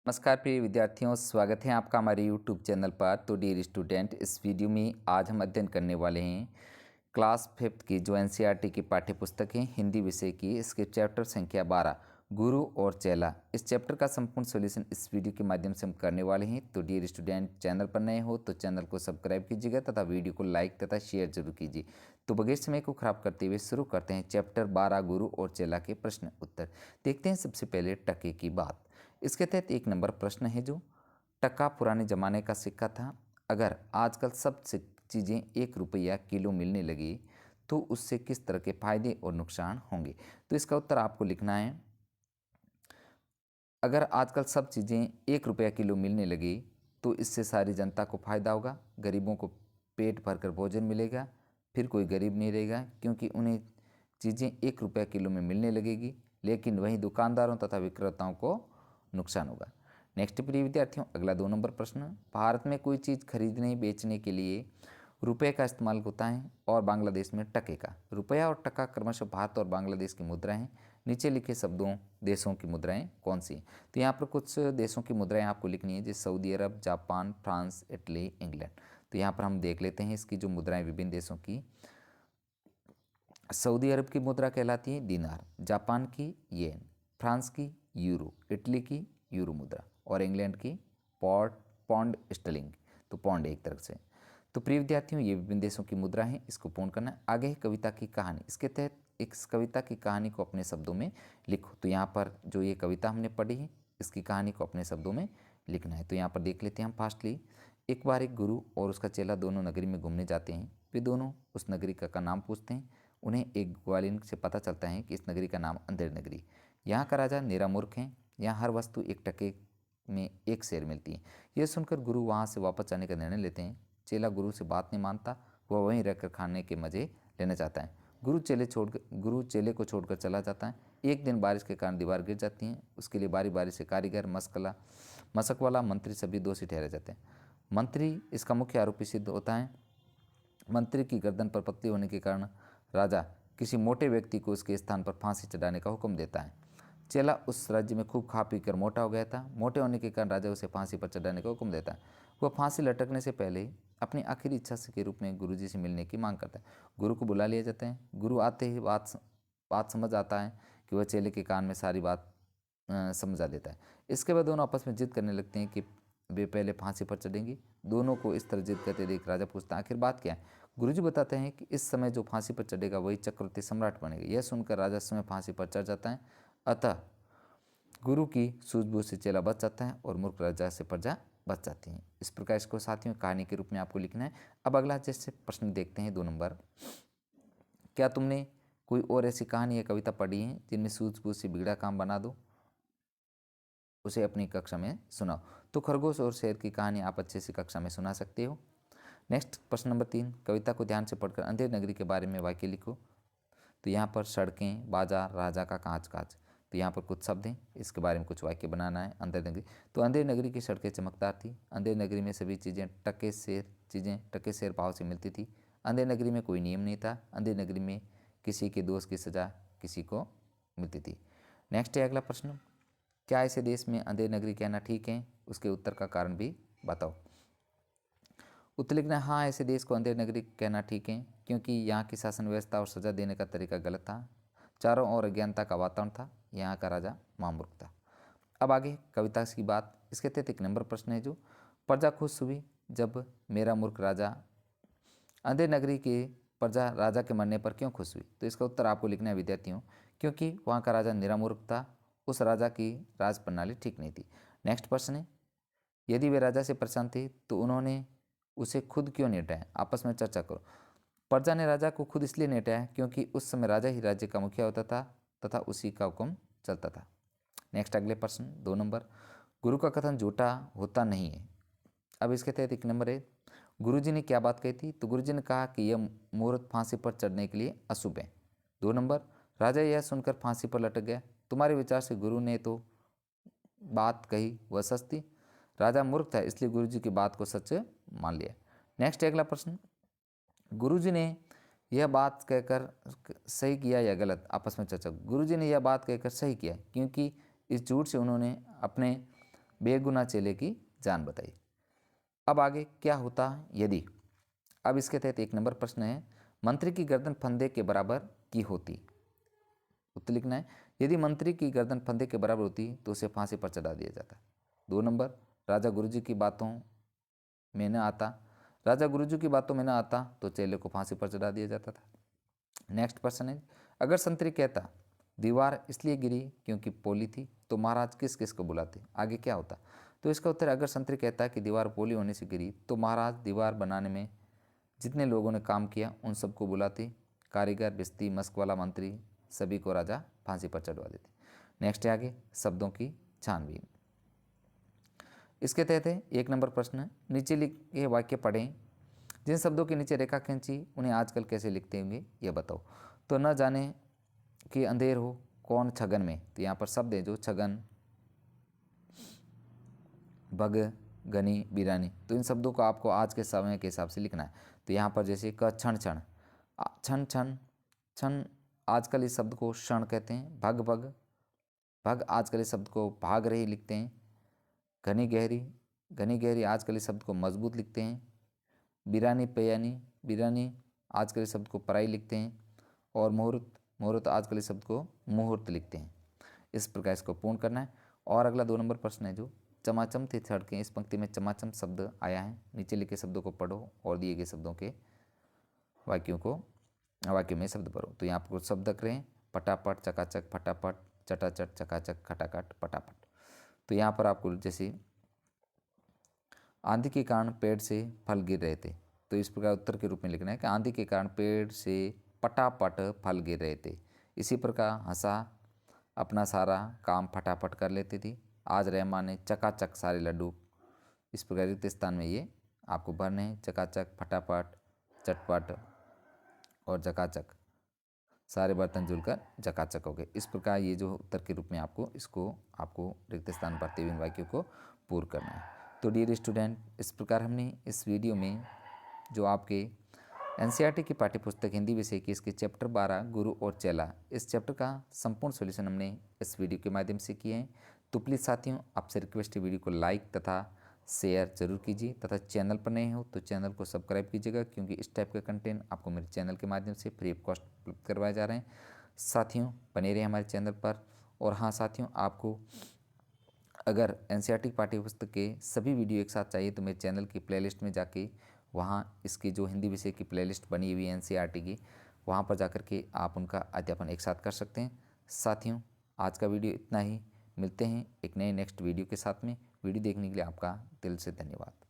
नमस्कार प्रिय विद्यार्थियों, स्वागत है आपका हमारे YouTube चैनल पर। तो डियर स्टूडेंट, इस वीडियो में आज हम अध्ययन करने वाले हैं क्लास 5th की जो NCERT की पाठ्य पुस्तक है हिंदी विषय की। इसके चैप्टर संख्या 12 गुरु और चेला, इस चैप्टर का संपूर्ण सॉल्यूशन इस वीडियो के माध्यम से हम करने वाले हैं। तो डियर स्टूडेंट, चैनल पर नए हो तो चैनल को सब्सक्राइब कीजिएगा तथा वीडियो को लाइक तथा शेयर जरूर कीजिए। तो बगैर समय को खराब करते हुए शुरू करते हैं चैप्टर 12 गुरु और चेला के प्रश्न उत्तर। देखते हैं सबसे पहले टके की बात। इसके तहत 1 नंबर प्रश्न है जो टका पुराने ज़माने का सिक्का था। अगर आजकल सब चीज़ें 1 रुपया किलो मिलने लगी तो उससे किस तरह के फायदे और नुकसान होंगे। तो इसका उत्तर आपको लिखना है, अगर आजकल सब चीज़ें 1 रुपया किलो मिलने लगी तो इससे सारी जनता को फ़ायदा होगा। गरीबों को पेट भरकर भोजन मिलेगा, फिर कोई गरीब नहीं रहेगा क्योंकि उन्हें चीज़ें 1 रुपया किलो में मिलने लगेगी। लेकिन वहीं दुकानदारों तथा विक्रेताओं को नुकसान होगा। नेक्स्ट प्रिय विद्यार्थियों, अगला 2 नंबर प्रश्न। भारत में कोई चीज़ खरीदने बेचने के लिए रुपये का इस्तेमाल होता है और बांग्लादेश में टके का। रुपया और टका क्रमशः भारत और बांग्लादेश की मुद्रा हैं। नीचे लिखे शब्दों देशों की मुद्राएं कौन सी हैं। तो यहाँ पर कुछ देशों की मुद्राएं आपको लिखनी है, जैसे सऊदी अरब, जापान, फ्रांस, इटली, इंग्लैंड। तो यहाँ पर हम देख लेते हैं इसकी जो मुद्राएं विभिन्न देशों की। सऊदी अरब की मुद्रा कहलाती है दीनार, जापान की येन, फ्रांस की यूरो, इटली की यूरो मुद्रा और इंग्लैंड की पौंड स्टर्लिंग। तो पौंड एक तरह से। तो प्रिय विद्यार्थियों, ये विभिन्न देशों की मुद्रा है, इसको पूर्ण करना है। आगे है कविता की कहानी। इसके तहत इस कविता की कहानी को अपने शब्दों में लिखो। तो यहाँ पर जो ये कविता हमने पढ़ी है इसकी कहानी को अपने शब्दों में लिखना है। तो यहाँ पर देख लेते हैं हम फास्टली। एक बार एक गुरु और उसका चेला दोनों नगरी में घूमने जाते हैं। वे दोनों उस नगरी का नाम पूछते हैं। उन्हें एक ग्वालिन से पता चलता है कि इस नगरी का नाम अंधेर नगरी। यहाँ का राजा निरामूर्ख है। यहाँ हर वस्तु 1 टके में 1 शेर मिलती है। यह सुनकर गुरु वहाँ से वापस जाने का निर्णय लेते हैं। चेला गुरु से बात नहीं मानता, वह वहीं रहकर खाने के मज़े लेना चाहता है। गुरु चेले को छोड़कर चला जाता है। एक दिन बारिश के कारण दीवार गिर जाती है। उसके लिए बारी बारी से कारीगर, मशक वाला, मंत्री सभी दोषी ठहरे जाते हैं। मंत्री इसका मुख्य आरोपी सिद्ध होता है। मंत्री की गर्दन पर पतली होने के कारण राजा किसी मोटे व्यक्ति को उसके स्थान पर फांसी चढ़ाने का हुक्म देता है। चेला उस राज्य में खूब खा पी कर मोटा हो गया था। मोटे होने के कारण राजा उसे फांसी पर चढ़ाने का हुक्म देता है। वह फांसी लटकने से पहले अपनी आखिरी इच्छा के रूप में गुरुजी से मिलने की मांग करता है। गुरु को बुला लिया जाता है। गुरु आते ही बात समझ आता है कि वह चेले के कान में सारी बात समझा देता है। इसके बाद दोनों आपस में जिद करने लगते हैं कि वे पहले फांसी पर चढ़ेंगी। दोनों को इस तरह जिद करते देख राजा पूछता है, आखिर बात क्या है। गुरुजी बताते हैं कि इस समय जो फांसी पर चढ़ेगा वही चक्रवर्ती सम्राट बनेगा। यह सुनकर राजा स्वयं फांसी पर चढ़ जाता है। अतः गुरु की सूझबूझ से चेला बच जाता है और मूर्ख राजा से प्रजा बच जाती है। इस प्रकार इसको साथियों कहानी के रूप में आपको लिखना है। अब अगला जैसे प्रश्न देखते हैं 2 नंबर। क्या तुमने कोई और ऐसी कहानी या कविता पढ़ी है जिनमें सूझबूझ से बिगड़ा काम बना दो, उसे अपनी कक्षा में सुनाओ। तो खरगोश और शेर की कहानी आप अच्छे से कक्षा में सुना सकते हो। नेक्स्ट प्रश्न नंबर 3, कविता को ध्यान से पढ़कर अंधेर नगरी के बारे में वाक्य लिखो। तो यहाँ पर सड़कें, बाजार, राजा का कांच कांच। तो यहाँ पर कुछ शब्द हैं, इसके बारे में कुछ वाक्य बनाना है। अंधेर नगरी, तो अंधेर नगरी की सड़कें चमकदार थी। अंधेर नगरी में सभी चीज़ें टके शेर भाव से मिलती थी। अंधेर नगरी में कोई नियम नहीं था। अंधेर नगरी में किसी के दोष की सज़ा किसी को मिलती थी। नेक्स्ट है अगला प्रश्न, क्या ऐसे देश में अंधेर नगरी कहना ठीक है, उसके उत्तर का कारण भी बताओ। उत्तर लिखना है, हाँ ऐसे देश को अंधेर नगरी कहना ठीक है क्योंकि यहाँ की शासन व्यवस्था और सजा देने का तरीका गलत था। चारों ओर अज्ञानता का वातावरण था। यहाँ का राजा महामूर्ख था। अब आगे कविता की बात। इसके तहत 1 नंबर प्रश्न है जो प्रजा खुश हुई जब मेरा मूर्ख राजा। अंधेर नगरी के प्रजा राजा के मरने पर क्यों खुश हुई। तो इसका उत्तर आपको लिखना है विद्यार्थियों, क्योंकि वहाँ का राजा निरामूर्ख था। उस राजा की राज प्रणाली ठीक नहीं थी। नेक्स्ट प्रश्न है, यदि वे राजा से परेशान थे तो उन्होंने उसे खुद क्यों नहीं हटाया, आपस में चर्चा करो। प्रजा ने राजा को खुद इसलिए नहीं हटाया क्योंकि उस समय राजा ही राज्य का मुखिया होता था तथा उसी का हुक्म चलता था। नेक्स्ट अगले प्रश्न 2 नंबर, गुरु का कथन झूठा होता नहीं है। अब इसके तहत 1 नंबर है, गुरुजी ने क्या बात कही थी। तो गुरुजी ने कहा कि यह मुहूर्त फांसी पर चढ़ने के लिए अशुभ है। 2 नंबर, राजा यह सुनकर फांसी पर लटक गया। तुम्हारे विचार से गुरु ने तो बात कही वह सच थी। राजा मूर्ख था इसलिए गुरुजी की बात को सच मान लिया। नेक्स्ट अगला प्रश्न, गुरुजी ने यह बात कहकर सही किया या गलत, आपस में चर्चा। गुरुजी ने यह बात कहकर सही किया क्योंकि इस झूठ से उन्होंने अपने बेगुनाह चेले की जान बताई। अब आगे क्या होता यदि, अब इसके तहत 1 नंबर प्रश्न है, मंत्री की गर्दन फंदे के बराबर की होती। उत्तर लिखना है, यदि मंत्री की गर्दन फंदे के बराबर होती तो उसे फांसी पर चढ़ा दिया जाता। 2 नंबर, राजा गुरुजी की बातों में न आता, राजा गुरुजी की बातों में न आता तो चेले को फांसी पर चढ़ा दिया जाता था। नेक्स्ट क्वेश्चन है, अगर संतरी कहता दीवार इसलिए गिरी क्योंकि पोली थी तो महाराज किस किस को बुलाते, आगे क्या होता। तो इसका उत्तर, अगर संतरी कहता है कि दीवार पोली होने से गिरी तो महाराज दीवार बनाने में जितने लोगों ने काम किया उन सबको बुलाते, कारीगर, बिस्ती, मस्क वाला मंत्री, सभी को राजा फांसी पर चढ़वा देते। नेक्स्ट है आगे शब्दों की छानबीन। इसके तहत है 1 नंबर प्रश्न, नीचे लिखे वाक्य पढ़ें, जिन शब्दों के नीचे रेखा खींची उन्हें आजकल कैसे लिखते होंगे ये बताओ। तो न जाने कि अंधेर हो कौन छगन में, तो यहाँ पर शब्द है जो छगन, भग, गनी, बिरानी, तो इन शब्दों को आपको आज के समय के हिसाब से लिखना है। तो यहाँ पर जैसे क क्षण क्षण, क्षण क्षण, क्षण आजकल इस शब्द को क्षण कहते हैं। भग भग, भग आजकल इस शब्द को भाग रही लिखते हैं। घनी गहरी, घनी गहरी आजकल इस शब्द को मजबूत लिखते हैं। बिरानी पयानी, बिरानी आजकल इस शब्द को पराई लिखते हैं। और मुहूर्त, मुहूर्त आजकल इस शब्द को मुहूर्त लिखते हैं। इस प्रकार इसको पूर्ण करना है। और अगला 2 नंबर प्रश्न है जो चमाचम थी सड़कें, इस पंक्ति में चमाचम शब्द आया है, नीचे लिखे शब्दों को पढ़ो और दिए गए शब्दों के वाक्यों में शब्द भरो। तो यहाँ पर कुछ शब्द रख रहे हैं, पटापट, चकाचक, फटाफट, चटाचट, चकाचक, खटाखट, पटापट। तो यहाँ पर आपको जैसे आंधी के कारण पेड़ से फल गिर रहे थे, तो इस प्रकार उत्तर के रूप में लिखना है कि आंधी के कारण पेड़ से पटापट फल गिर रहे थे। इसी प्रकार हंसा अपना सारा काम फटाफट कर लेती थी। आज रहमान ने चकाचक सारे लड्डू, इस प्रकार रिक्त स्थान में ये आपको भरने हैं। चकाचक, फटाफट, चटपट और चकाचक, सारे बर्तन जुलकर चकाचक हो गए। इस प्रकार ये जो उत्तर के रूप में आपको रिक्त स्थान भरते हुए इन वाक्यों को पूर्ण करना है। तो डियर स्टूडेंट, इस प्रकार हमने इस वीडियो में जो आपके एनसीईआरटी की पाठ्यपुस्तक हिंदी विषय की इसके चैप्टर 12 गुरु और चेला, इस चैप्टर का संपूर्ण सॉल्यूशन हमने इस वीडियो के माध्यम से किए हैं। तो प्लीज़ साथियों, आपसे रिक्वेस्ट है वीडियो को लाइक तथा शेयर जरूर कीजिए, तथा चैनल पर नए हो तो चैनल को सब्सक्राइब कीजिएगा, क्योंकि इस टाइप का कंटेंट आपको मेरे चैनल के माध्यम से फ्री ऑफ कॉस्ट उपलब्ध करवाए जा रहे हैं। साथियों, बने रहिए हमारे चैनल पर। और हाँ साथियों, आपको अगर एनसीईआरटी पाठ्यपुस्तक के सभी वीडियो एक साथ चाहिए तो मेरे चैनल की प्लेलिस्ट में जाके, वहाँ इसकी जो हिंदी विषय की प्लेलिस्ट बनी हुई है एनसीईआरटी की, वहाँ पर जाकर के आप उनका अध्यापन एक साथ कर सकते हैं। साथियों, आज का वीडियो इतना ही। मिलते हैं एक नए नेक्स्ट वीडियो के साथ में। वीडियो देखने के लिए आपका दिल से धन्यवाद।